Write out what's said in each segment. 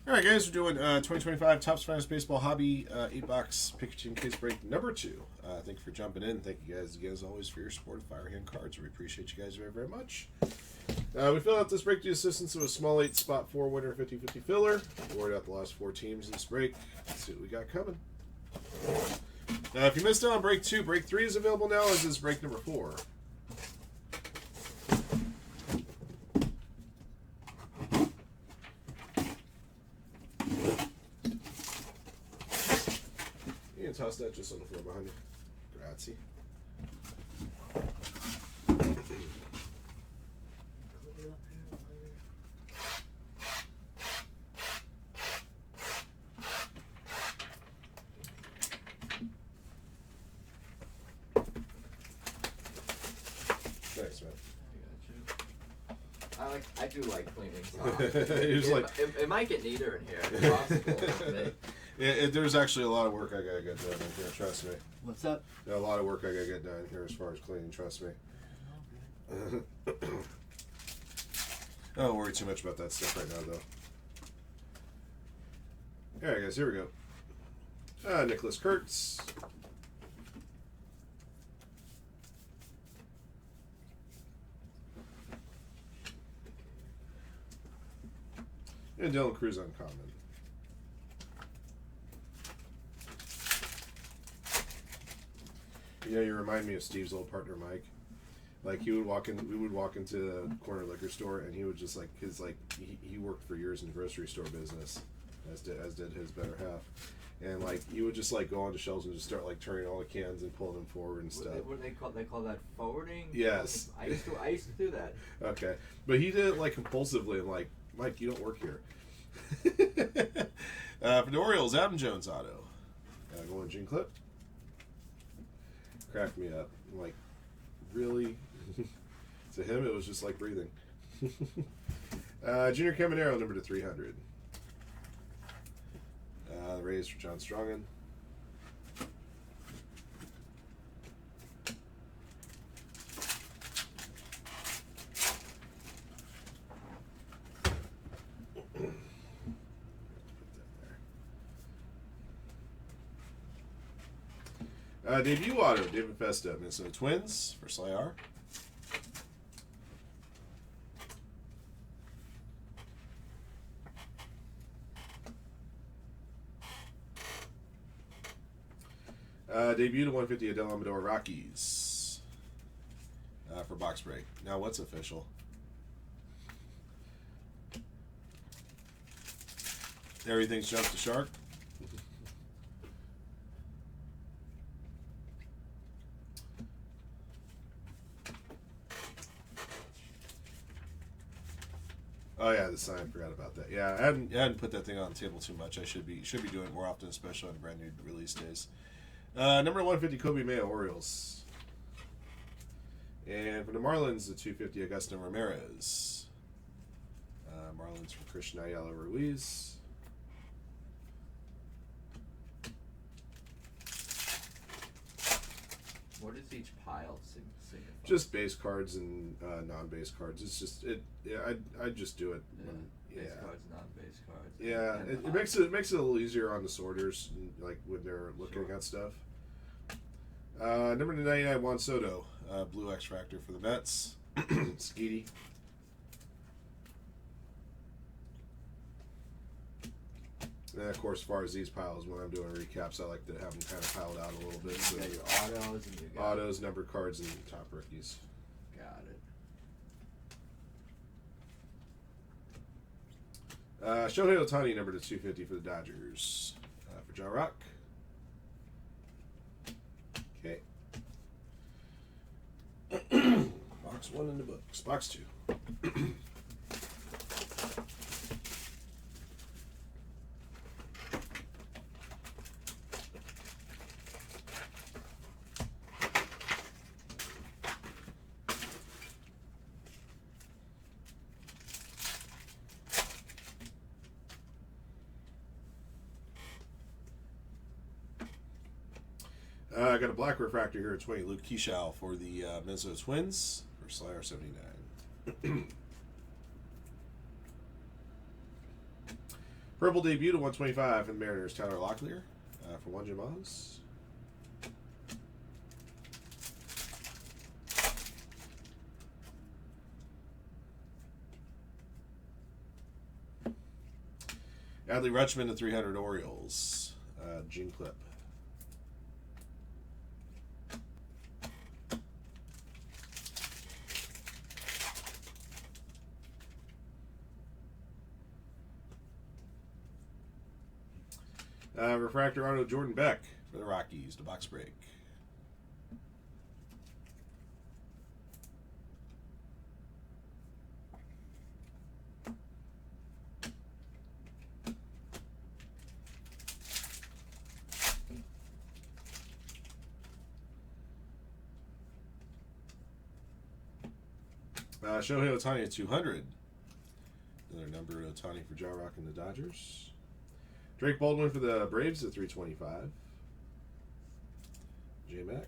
All right, guys, we're doing 2025 Topps Finest Baseball Hobby 8-box Pikachu case break number 2. Thank you for jumping in. Thank you guys again, as always, for your support of Firehand Cards. We appreciate you guys very, very much. We filled out this break to the assistance of a small 8 spot 4 winner 50-50 filler. We worked out the last 4 teams in this break. Let's see what we got coming. If you missed out on break 2, break 3 is available now, as is break number 4. You can toss that just on the floor behind you. Grazie. Thanks, man. I do like cleaning You're just like, it might get neater in here. It's possible. there's actually a lot of work I gotta get done in here, trust me. What's up? A lot of work I gotta get done here as far as cleaning, trust me. I don't worry too much about that stuff right now, though. Alright, guys, here we go. Nicholas Kurtz. And Dylan Cruz uncommon. You know, you remind me of Steve's old partner Mike. Like we would walk into the corner liquor store, and he would just he worked for years in the grocery store business, as did his better half, and he would just go onto shelves and just start turning all the cans and pulling them forward and stuff. What do they call that forwarding? Yes. I used to do that. Okay, but he did it compulsively, and Mike, you don't work here. For the Orioles, Adam Jones auto. Going Gene Clip. Cracked me up. I'm really? To him, it was just like breathing. Junior Caminero, number to 300. The Rays for John Strongen. Debut auto, David Festa, Minnesota Twins for Slyar. Debut to 150 Adel Amador Rockies for box break. Now what's official? Everything's jumped to shark. Oh yeah, the sign. Forgot about that. Yeah, I hadn't put that thing on the table too much. I should be doing it more often, especially on brand new release days. Number 150 Kobe Mayo Orioles, and for the Marlins, the 250 Augusto Ramirez. Marlins for Christian Ayala Ruiz. What is each pile signify? Just base cards and non-base cards. It's just it. Yeah, I just do it. Base cards, non-base cards. Yeah, it makes it a little easier on the sorters, when they're looking at stuff. Number 99 Juan Soto, blue X Factor for the Mets. Skeety. And of course, as far as these piles, when I'm doing recaps, I like to have them kind of piled out a little bit. So you got your autos and you got autos, numbered cards, and top rookies. Got it. Shohei Ohtani, number to 250 for the Dodgers. For John Rock. Okay. Box 1 in the books. Box 2. I got a black refractor here at 20. Luke Keyshaw for the Minnesota Twins for Slayer 79. Purple debut to 125 for the Mariners, Tyler Locklear for 1 Jim Oz. Adley Rutschman to 300 Orioles, Gene Clip. Refractor Auto Jordan Beck for the Rockies to box break. Shohei Ohtani at 200. Another number at Ohtani for Ja Rock and the Dodgers. Drake Baldwin for the Braves at 325. J-Mac.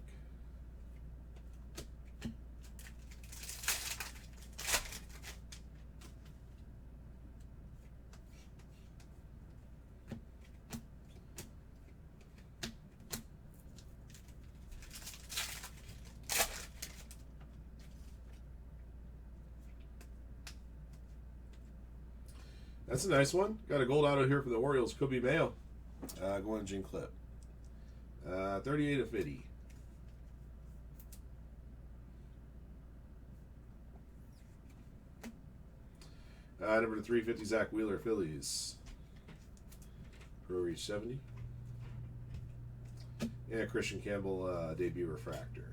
That's a nice one. Got a gold auto here for the Orioles. Kobe Mayo. Going to Gene Clip. 38 of 50. Number 350, Zach Wheeler, Phillies. Pro Reach 70. And Christian Campbell, debut refractor.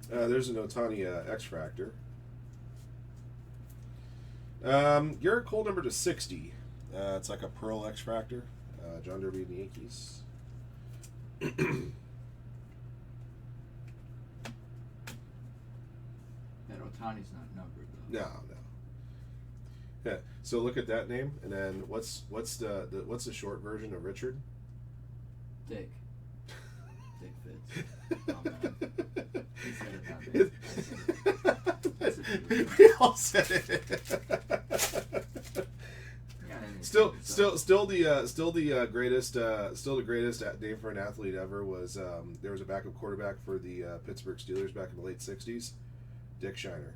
There's an Ohtani X-Fractor. Garrett Cole number to 60. It's like a Pearl X-Fractor. John Derby and the Yankees. And Ohtani's not numbered though. No. Yeah. So look at that name, and then what's the short version of Richard? Dick. Dick Fitz. Oh, man. He said it, not me. We all said it. Still the greatest name for an athlete ever was there was a backup quarterback for the Pittsburgh Steelers back in the late '60s, Dick Shiner.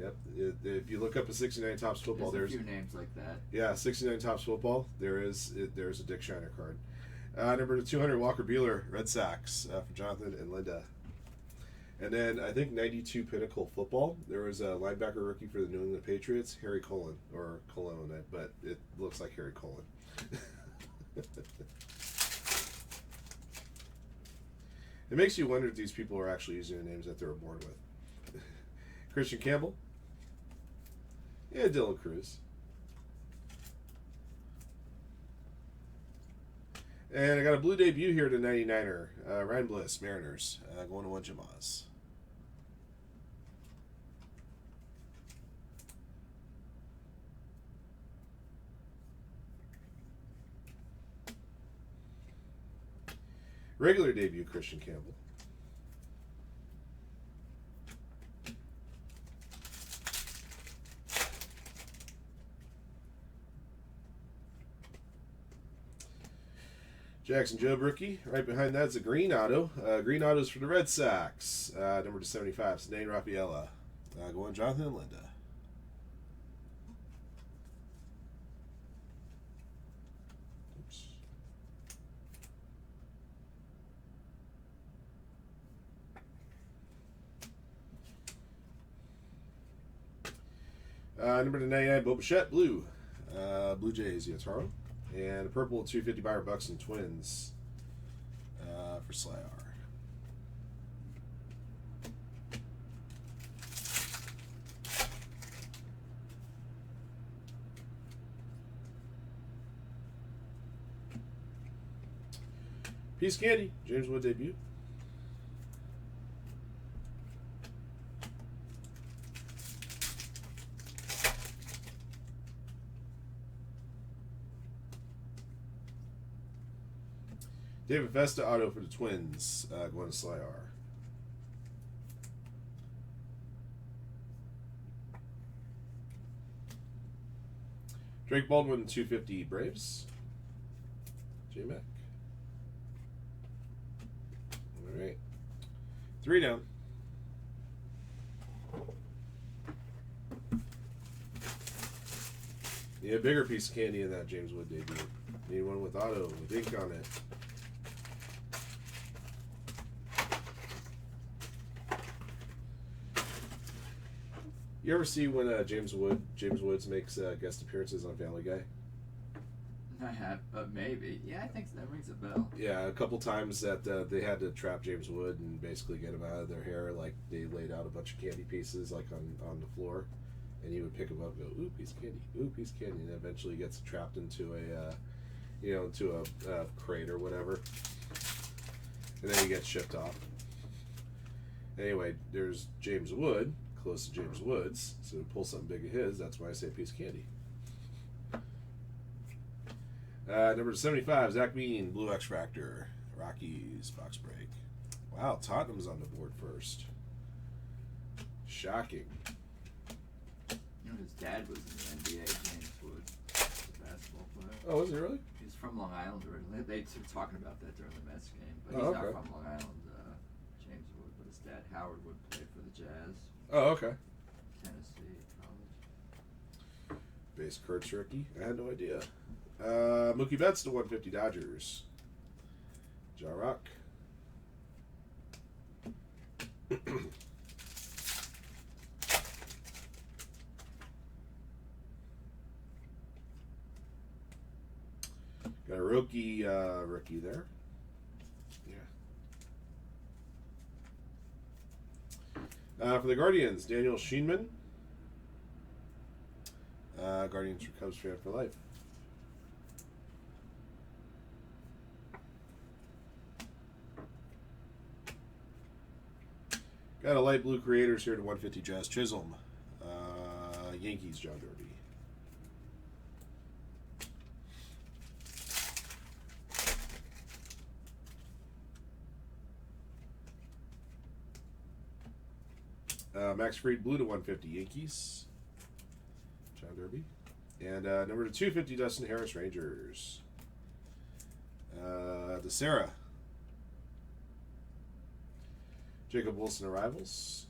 Yep. If you look up a 69 Topps football, there's a few names like that. Yeah, 69 Topps football. There's a Dick Shiner card. Number 200, Walker Buehler, Red Sox, for Jonathan and Linda. And then I think 92 Pinnacle football. There was a linebacker rookie for the New England Patriots, Harry Colon, or Cologne, but it looks like Harry Colon. It makes you wonder if these people are actually using the names that they were born with. Christian Campbell. Yeah, Dylan Cruz. And I got a blue debut here to 99er. Ryan Bliss, Mariners. Going to 1 Jim Oz. Regular debut, Christian Campbell. Jackson Jobe rookie. Right behind that's a green auto. Green autos for the Red Sox. Number to 75, Sedane Rafaela. Going Jonathan and Linda. Oops. Number to 99, Bo Bichette, blue. Blue Jays, Yataro. And a purple 250 Byron Buxton Twins for Sly Piece of candy. James Wood debut. David Vesta auto for the Twins. Going to Sly R. Drake Baldwin 250 Braves. J-Mac. Alright. 3 down. Need a bigger piece of candy in that James Wood debut. Need one with auto, with ink on it. You ever see when James Woods makes guest appearances on Family Guy? I have, maybe. Yeah, I think that rings a bell. Yeah, a couple times that they had to trap James Wood and basically get him out of their hair. Like they laid out a bunch of candy pieces like on the floor, and he would pick them up and go, "Ooh, piece of candy! Ooh, piece of candy!" And eventually gets trapped into a crate or whatever, and then he gets shipped off. Anyway, there's James Wood. Close to James Woods, so to pull something big of his, that's why I say piece of candy. Number 75, Zach Bean, Blue X Factor, Rockies, box break. Wow, Tottenham's on the board first. Shocking. You know, his dad was in the NBA, James Wood, a basketball player. Oh, was he really? He's from Long Island originally. They were talking about that during the Mets game, but he's Oh, not okay. from Long Island, James Wood, but his dad, Howard Wood, played for the Jazz. Oh, okay. Tennessee College. Base Kurtz rookie. I had no idea. Mookie Betts to 150 Dodgers. Ja Rock. Got a rookie there. For the Guardians, Daniel Sheenman. Guardians for Cubs fan for life. Got a light blue Creators here to 150 Jazz Chisholm. Yankees, John Derby. Max Fried blue to 150 Yankees. John Derby. And number to 250 Dustin Harris Rangers. The Sarah. Jacob Wilson Arrivals.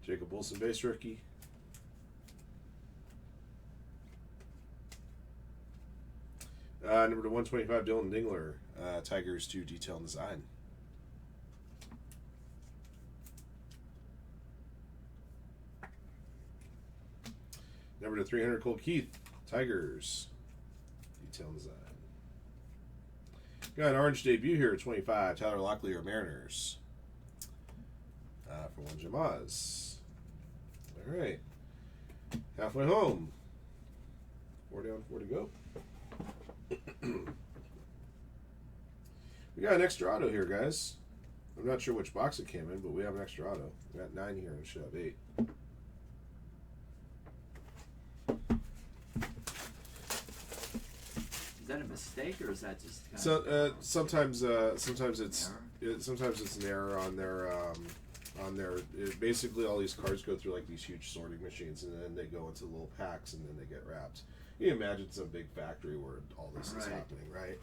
Jacob Wilson base rookie. Number to 125 Dylan Dingler. Tigers 2 detail and design. Number to 300 Cole Keith. Tigers detail and design. Got an orange debut here at 25. Tyler Locklear Mariners. For one Jamaz. All right. Halfway home. 4 down, 4 to go. We got an extra auto here, guys. I'm not sure which box it came in, but we have an extra auto. We got 9 here and we should have 8. Is that a mistake or is that just kind So of sometimes it's error? sometimes it's an error on their basically all these cards go through like these huge sorting machines and then they go into little packs and then they get wrapped. You can imagine some big factory where all this is Right. happening, right?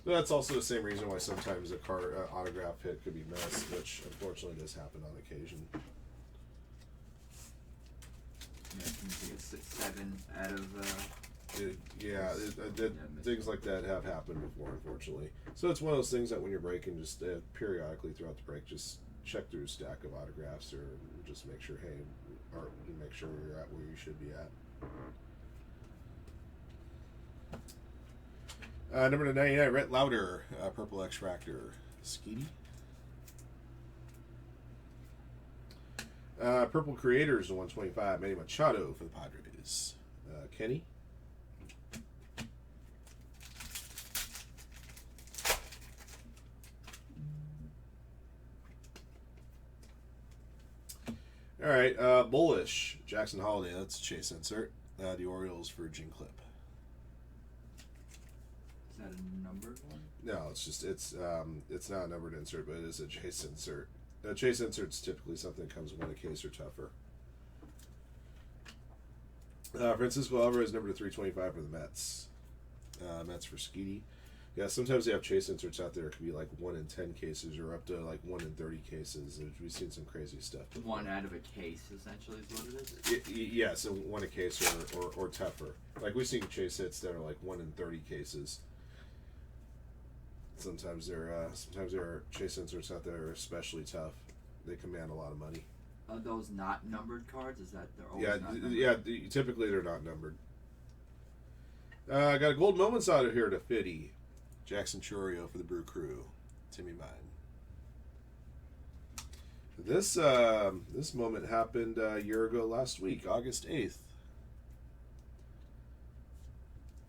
That's also the same reason why sometimes a card autograph hit could be missed, which unfortunately does happen on occasion. Yeah, can you get 6, 7 out of Things like that have happened before, unfortunately. So it's one of those things that when you're breaking, just periodically throughout the break, just check through a stack of autographs or just make sure, hey, or make sure you're at where you should be at. Number 99, Rhett Lauder, Purple X-Fractor. Skeety. Purple Creators, 125, Manny Machado for the Padres. Kenny. All right, Bullish, Jackson Holiday. That's a chase insert. The Orioles for Gene Clip. Is that a numbered one? No, it's not a numbered insert, but it is a chase insert. A chase insert's typically something that comes in a case or tougher. Francisco Alvarez, number 325 for the Mets. Mets for Skeety. Yeah, sometimes they have chase inserts out there. It could be like 1 in 10 cases or up to like 1 in 30 cases. We've seen some crazy stuff. One out of a case, essentially, is what it is? Yeah, so 1 a case or tougher. Like we've seen chase hits that are like 1 in 30 cases. Sometimes there are chase inserts out there that are especially tough. They command a lot of money. Are those not numbered cards? Is that they're always not numbered? Yeah. Typically they're not numbered. I got a gold moments out of here to Fitty. Jackson Chorio for the Brew Crew. Timmy Mine. This moment happened a year ago last week, August 8th.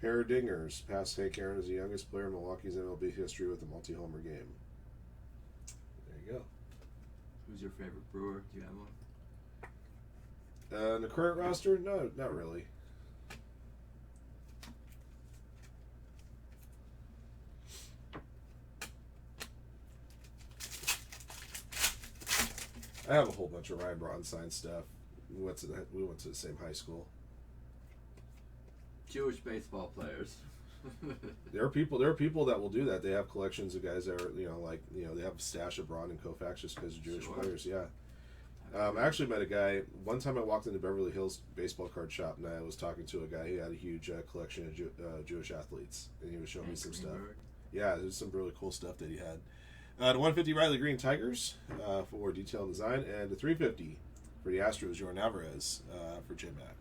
Pair of dingers. Passed Hank Aaron as the youngest player in Milwaukee's MLB history with a multi-homer game. There you go. Who's your favorite brewer? Do you have one? In the current roster? No, not really. I have a whole bunch of Ryan Bronstein stuff. We went to the same high school. Jewish baseball players. There are people that will do that. They have collections of guys that are, they have a stash of Braun and Koufax just because of Jewish players. Yeah. I actually met a guy one time. I walked into Beverly Hills baseball card shop and I was talking to a guy who had a huge collection of Jewish athletes, and he was showing me some stuff. Yeah, there's some really cool stuff that he had. The 150 Riley Green Tigers for detail and design, and the 350 for the Astros, Jordan Alvarez for J-Mac.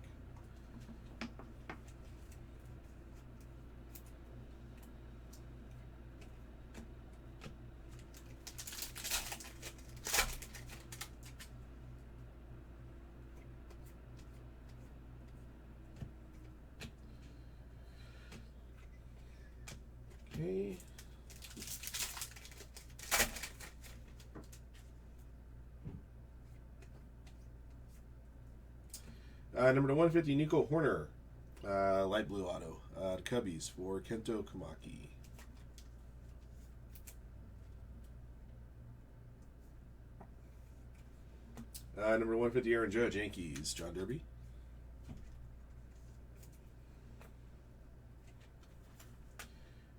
Okay. Number 150, Nico Horner, light blue auto. The Cubbies for Kento Kamaki. Number 150, Aaron Judge, Yankees, John Derby.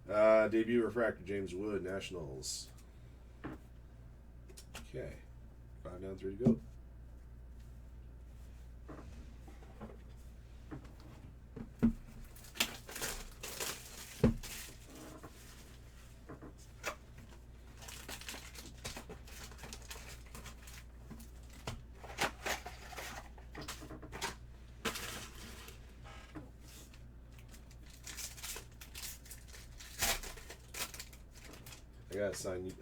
Debut refractor, James Wood, Nationals. Okay, 5 down, 3 to go.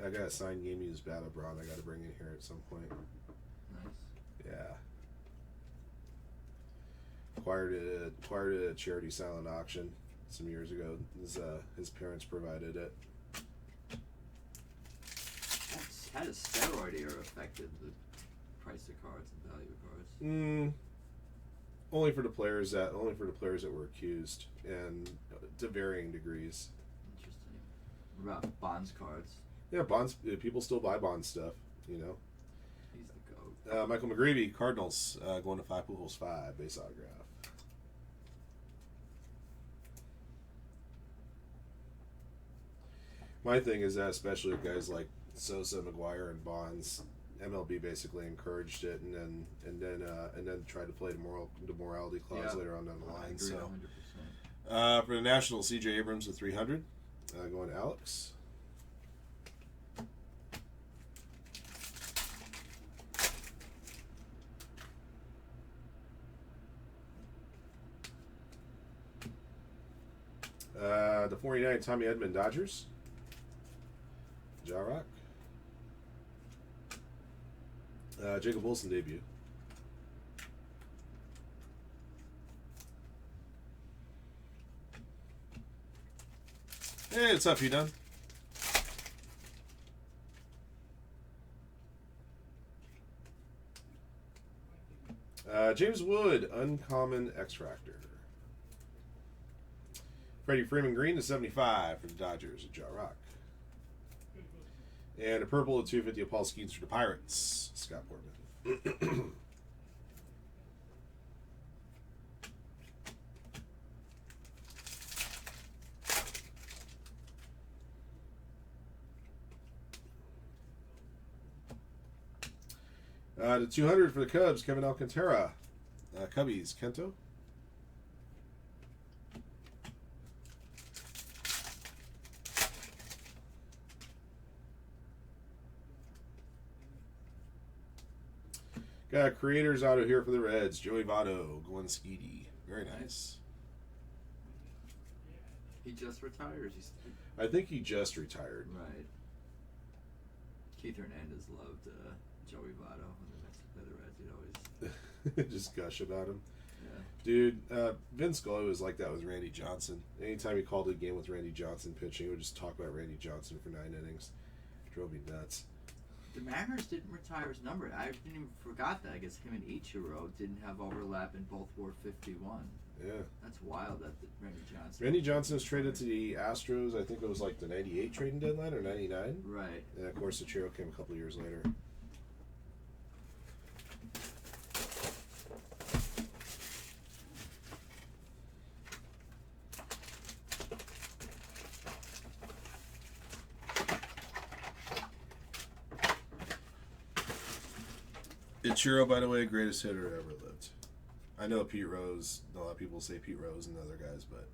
I gotta sign Yami's Battle Braun. I gotta bring in here at some point. Nice. Yeah. Acquired it at a charity silent auction some years ago. His parents provided it. How does steroid era affected the price of cards and value of cards? Only for the players that were accused, and to varying degrees. Interesting. What about Bonds cards? Yeah, Bonds. People still buy Bonds stuff. He's the GOAT. Michael McGreevy, Cardinals, going to 5 Pujols 5 base autograph. My thing is that, especially with guys like Sosa, McGuire, and Bonds, MLB basically encouraged it, and then tried to play the morality clause later on down the line. I agree, so, 100%. for the Nationals, C.J. Abrams at 300, going to Alex. The 49 Tommy Edmond Dodgers. Ja Rock. Jacob Wilson debut. Hey, what's up, you done? James Wood, Uncommon X-Factor. Freddie Freeman Green to 75 for the Dodgers at Ja Rock. And a purple at 250 of Paul Skeens for the Pirates, Scott Portman. The 200 for the Cubs, Kevin Alcantara. Cubbies, Kento. Got creators out of here for the Reds. Joey Votto, Glenn Skeety. Very nice. He just retires. I think he just retired. Right. Keith Hernandez loved Joey Votto for the Reds. He'd always just gush about him. Yeah. Dude, Vince Scully was like that with Randy Johnson. Anytime he called a game with Randy Johnson pitching, he would just talk about Randy Johnson for 9 innings. Drove me nuts. The Mariners didn't retire his number. I didn't even forgot that. I guess him and Ichiro didn't have overlap and both wore 51. Yeah. That's wild that Randy Johnson. Randy Johnson was traded to the Astros. I think it was like the 98 trading deadline or 99. Right. And of course, Ichiro came a couple years later. Ichiro, by the way, greatest hitter ever lived. I know Pete Rose. A lot of people say Pete Rose and other guys, but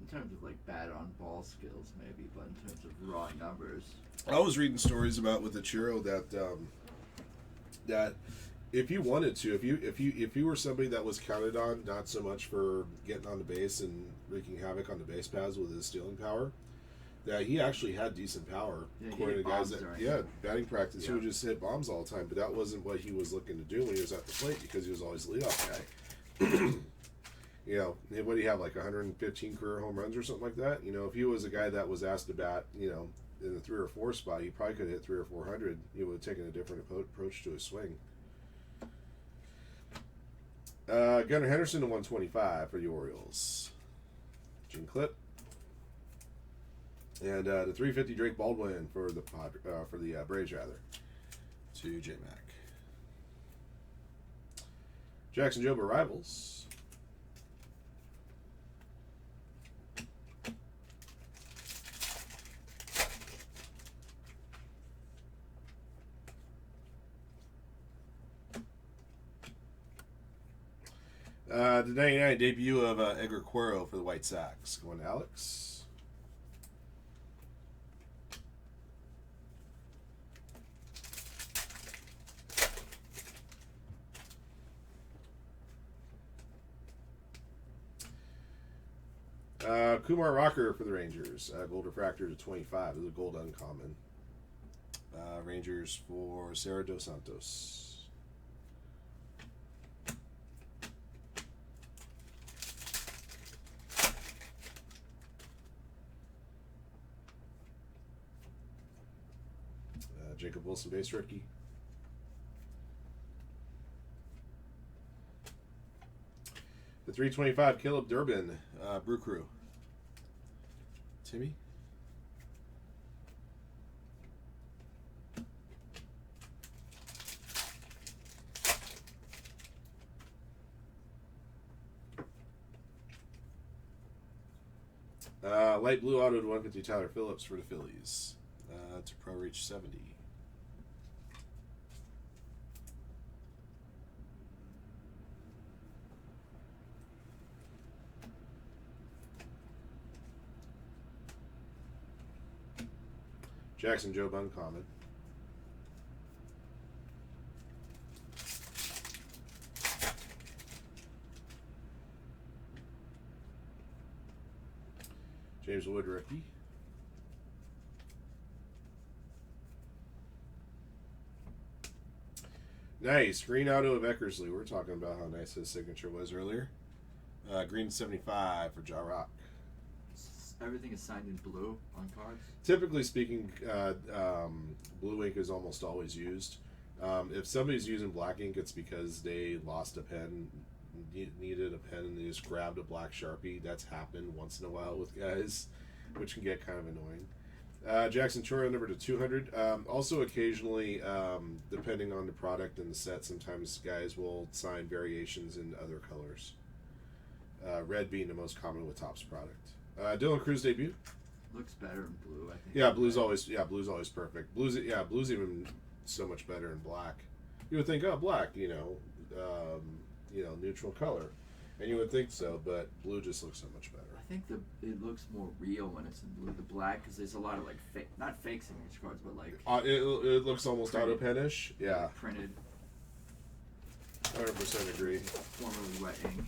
in terms of like bad on ball skills, maybe, but in terms of raw numbers, I was reading stories about with Ichiro that if you wanted to, if you were somebody that was counted on not so much for getting on the base and wreaking havoc on the base paths with his stealing power, that he actually had decent power. Yeah, according to guys that batting practice, he Yeah. would just hit bombs all the time. But that wasn't what he was looking to do when he was at the plate because he was always the leadoff guy. You know, what do you have, like 115 career home runs or something like that? You know, if he was a guy that was asked to bat, you know, in the 3 or 4 spot, he probably could have hit 300 or 400. He would have taken a different approach to his swing. Gunnar Henderson to 125 for the Orioles. Gene Clip. And the 350 Drake Baldwin for the Braves, rather, to J Mac. Jackson Jobe Rivals. The 99 debut of Edgar Cuero for the White Sox. Going to Alex. Kumar Rocker for the Rangers. Gold refractor to 25. This is a gold uncommon. Rangers for Sarah Dos Santos. Jacob Wilson base rookie. The 325 Caleb Durbin Brew Crew. Timmy. Light blue auto to 150 Tyler Phillips for the Phillies. To Pro Reach 70. Jackson Jobe uncommon. James Wood rookie. Nice. Green auto of Eckersley. We were talking about how nice his signature was earlier. Green 75 for Ja Rock. Everything is signed in blue on cards. Typically speaking, blue ink is almost always used. If somebody's using black ink, it's because they lost a pen, needed a pen, and they just grabbed a black Sharpie. That's happened once in a while with guys, which can get kind of annoying. Jackson Choro, number to 200. Also, occasionally, depending on the product and the set, sometimes guys will sign variations in other colors. Red being the most common with Topps product. Dylan Cruz debut. Looks better in blue, I think. Yeah, blue's always perfect. Blue's even so much better in black. You would think, oh, black, neutral color, and you would think so, but blue just looks so much better. I think it looks more real when it's in blue. The black, because there's a lot of like fake, not fake signature cards, but like it looks almost auto pen-ish. Yeah, like printed. 100% agree. Formerly wet ink.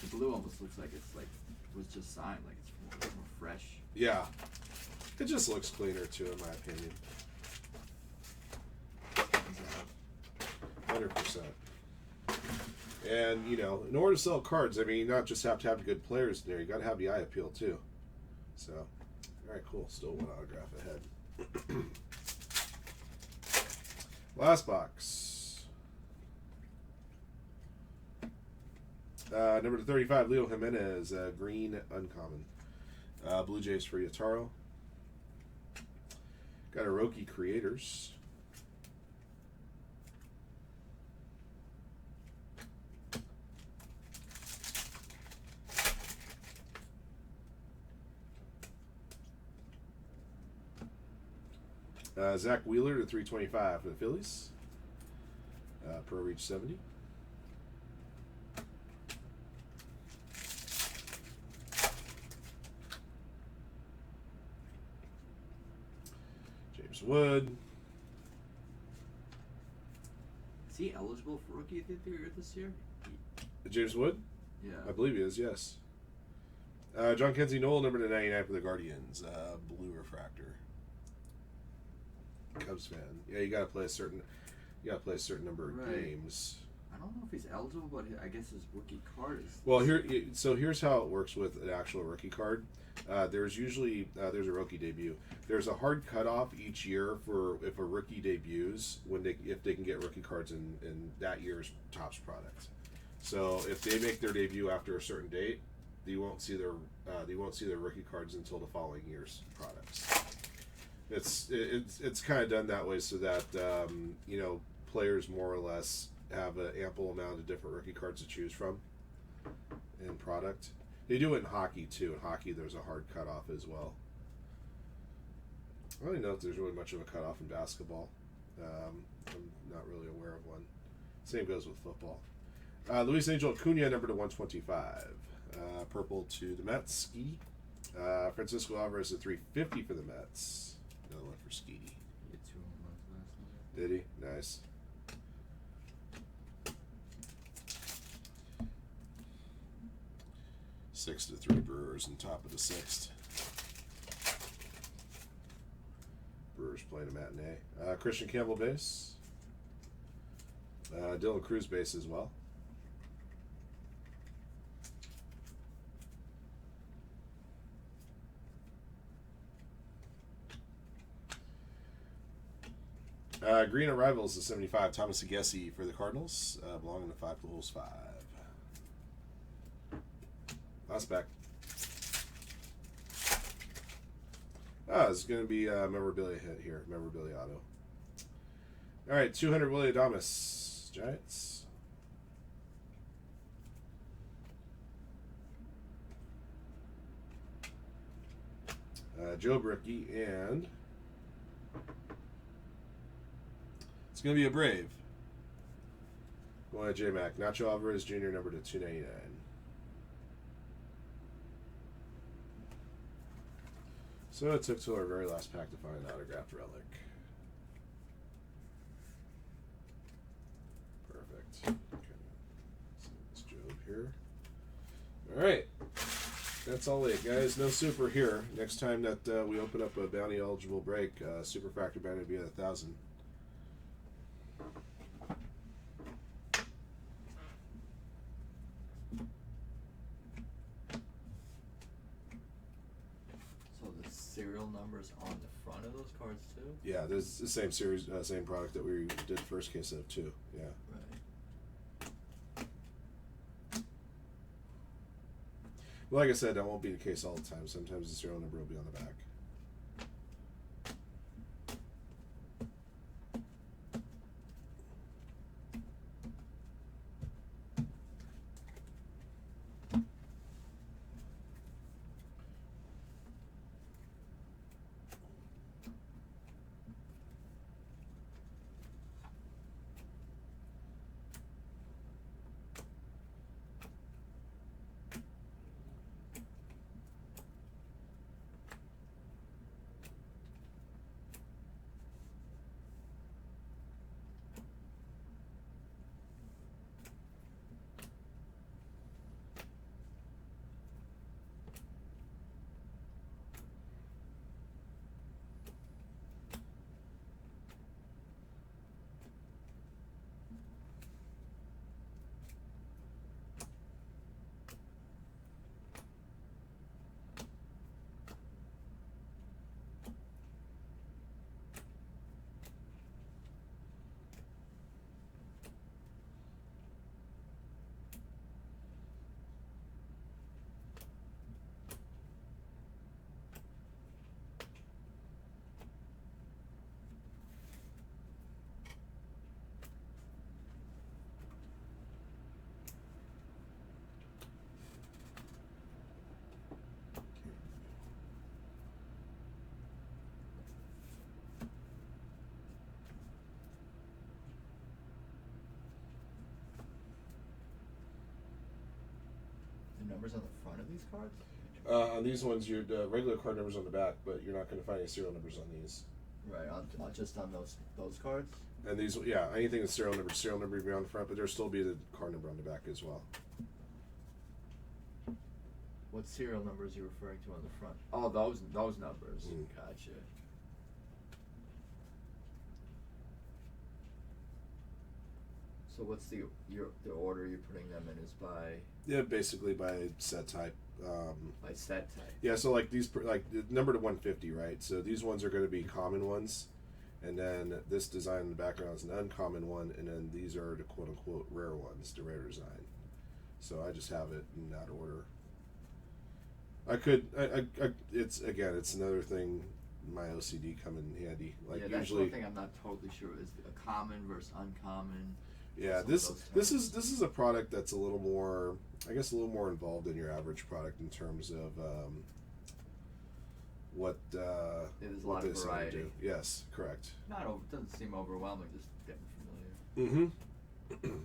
The blue almost looks like it's like was just signed, like it's more fresh. Yeah, it just looks cleaner too, in my opinion. 100%. And in order to sell cards, I mean, you not just have to have good players in there. You got to have the eye appeal too. So, all right, cool. Still one autograph ahead. Last box. Number 35, Leo Jimenez, green uncommon. Blue Jays for Yataro. Got a Roki Creators. Zach Wheeler to 325 for the Phillies. Pro Reach 70. James Wood. Is he eligible for Rookie of the Year this year? James Wood? Yeah. I believe he is, yes. John Kenzie Knoll, number to 99 for the Guardians. Blue refractor. Cubs fan. Yeah, you gotta play a certain number of games. I don't know if he's eligible, but I guess his rookie card is. Well, here's how it works with an actual rookie card. There's usually there's a rookie debut. There's a hard cutoff each year for if a rookie debuts if they can get rookie cards in that year's Topps product. So if they make their debut after a certain date, you won't see their rookie cards until the following year's products. It's kind of done that way so that players more or less have an ample amount of different rookie cards to choose from in product. They do it in hockey too. In hockey, there's a hard cutoff as well. I don't even know if there's really much of a cutoff in basketball. I'm not really aware of one. Same goes with football. Luis Angel Acuna, number to 125. Purple to the Mets. Ski. Francisco Alvarez to 350 for the Mets. Another one for Skeety. He hit 2 home runs last night. Did he? Nice. Six to 3 Brewers on top of the 6th. Brewers playing a matinee. Christian Campbell base. Dylan Cruz base as well. Green Arrivals to 75. Thomas Agassi for the Cardinals, belonging to 5 Bulls 5. Last pack. It's going to be a memorabilia hit here. Memorabilia auto. All right, 200 Willie Adames, Giants. Joe Brickey, and it's going to be a Brave. Going to J-Mac. Nacho Alvarez Jr., number to 299. So it took to our very last pack to find an autographed relic. Perfect. Okay. So this Job here. All right. That's That's all 8, guys. No super here. Next time that we open up a bounty eligible break, super factor bounty will be at 1,000. So the serial numbers on the front of those cards too? Yeah, there's the same series, same product that we did first case of too. Yeah. Right. Well, like I said, that won't be the case all the time. Sometimes the serial number will be on the back. The numbers on the front of these cards? On these ones, your regular card numbers on the back, but you're not going to find any serial numbers on these. Right, on just on those cards? And these, yeah, anything that's serial number will be on the front, but there'll still be the card number on the back as well. What serial numbers are you referring to on the front? Oh, those numbers. Mm. Gotcha. So what's the order you're putting them in is by? Yeah, basically by set type. By set type. Yeah, so like these, like the number to 150, right? So these ones are going to be common ones, and then this design in the background is an uncommon one, and then these are the quote unquote rare ones, the rare design. So I just have it in that order. I could, it's again, it's another thing. My OCD come in handy. Like yeah, that's usually, one thing I'm not totally sure is a common versus uncommon. yeah, this is a product that's a little more, I guess, a little more involved than your average product in terms of what there's a lot of variety. Do. Yes, correct. Doesn't seem overwhelming. Just getting familiar. Mm-hmm.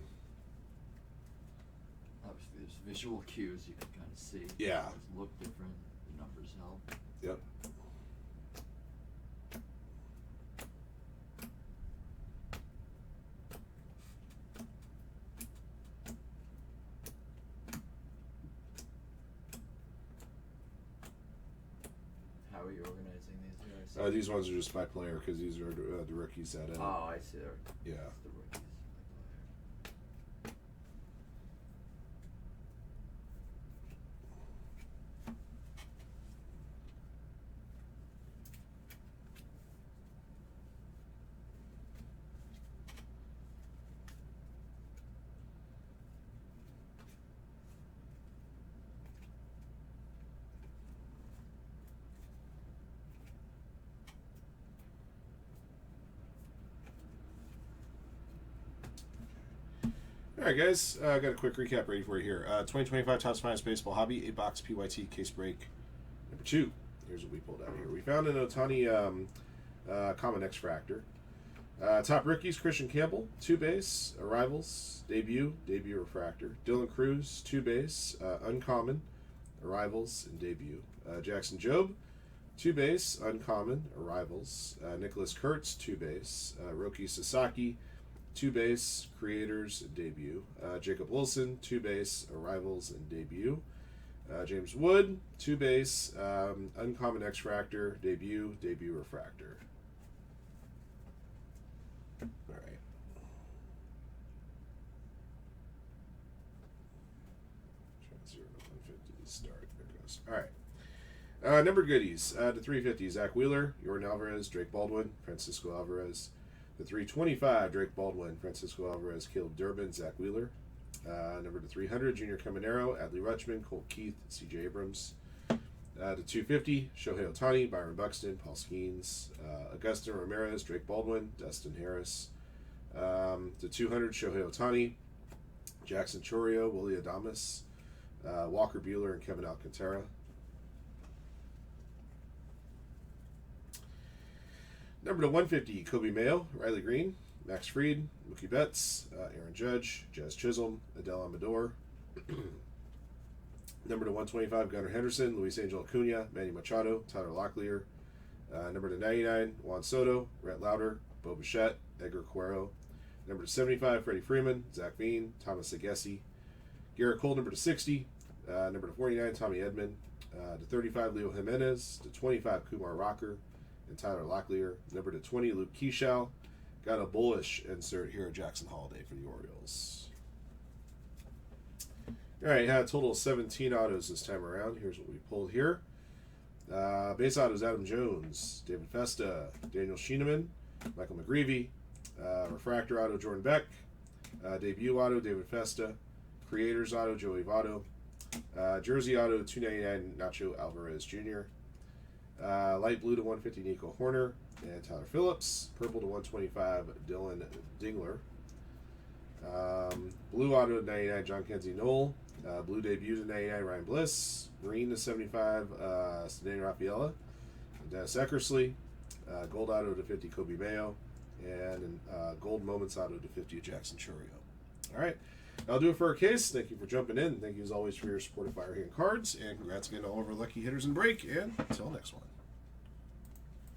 Obviously, there's visual cues you can kind of see. Yeah. Things look different. The numbers help. Yep. How are you organizing these guys? These ones are just by player because these are the rookies that. Oh, I see. Yeah. That's the rookies. All right, guys. I got a quick recap ready for you here. 2025 Topps Finest Baseball Hobby 8-box PYT case break number 2. Here's what we pulled out here. We found an Otani Common X-Fractor. Top rookies: Christian Campbell, 2 base, Arrivals, debut refractor. Dylan Cruz, 2 base, uncommon, Arrivals, and debut. Jackson Jobe, 2 base, uncommon, Arrivals. Nicholas Kurtz, 2 base. Roki Sasaki, 2 base, creators, debut. Jacob Wilson, 2 base, Arrivals, and debut. James Wood, 2 base, uncommon X-Fractor, debut refractor. All right. Try 0 to 150 start. There it goes. All right. Number goodies. To 350, Zach Wheeler, Jordan Alvarez, Drake Baldwin, Francisco Alvarez. The 325, Drake Baldwin, Francisco Alvarez, Caleb Durbin, Zach Wheeler. Number to 300, Junior Caminero, Adley Rutschman, Colt Keith, C.J. Abrams. To 250, Shohei Ohtani, Byron Buxton, Paul Skeens, Augustin Ramirez, Drake Baldwin, Dustin Harris. To 200, Shohei Ohtani, Jackson Chorio, Willie Adames, Walker Buehler, and Kevin Alcantara. Number to 150, Kobe Mayo, Riley Green, Max Fried, Mookie Betts, Aaron Judge, Jazz Chisholm, Adele Amador. Number to 125, Gunnar Henderson, Luis Angel Acuna, Manny Machado, Tyler Locklear. Number to 99, Juan Soto, Rhett Lauder, Bo Bichette, Edgar Cuero. Number to 75, Freddie Freeman, Zach Veen, Thomas Agassi. Garrett Cole, number to 60. Number to 49, Tommy Edman. To 35, Leo Jimenez. To 25, Kumar Rocker and Tyler Locklear. Number to 20, Luke Keyshaw. Got a bullish insert here at Jackson Holiday for the Orioles. All right, had a total of 17 autos this time around. Here's what we pulled here. Base autos, Adam Jones, David Festa, Daniel Schieneman, Michael McGreevy. Refractor auto, Jordan Beck. Debut auto, David Festa. Creators auto, Joey Votto. Jersey auto, 299, Nacho Alvarez Jr. Light blue to 150, Nico Horner and Tyler Phillips. Purple to 125, Dylan Dingler. Blue auto to 99, John Kenzie Knoll. Blue debut to 99, Ryan Bliss. Green to 75, Ceddanne Rafaela and Dennis Eckersley. Gold auto to 50, Kobe Mayo. And gold moments auto to 50, Jackson Chorio. All right. That'll do it for our case. Thank you for jumping in. Thank you as always for your support of Firehand Cards. And congrats again to all of our lucky hitters in break. And until next one.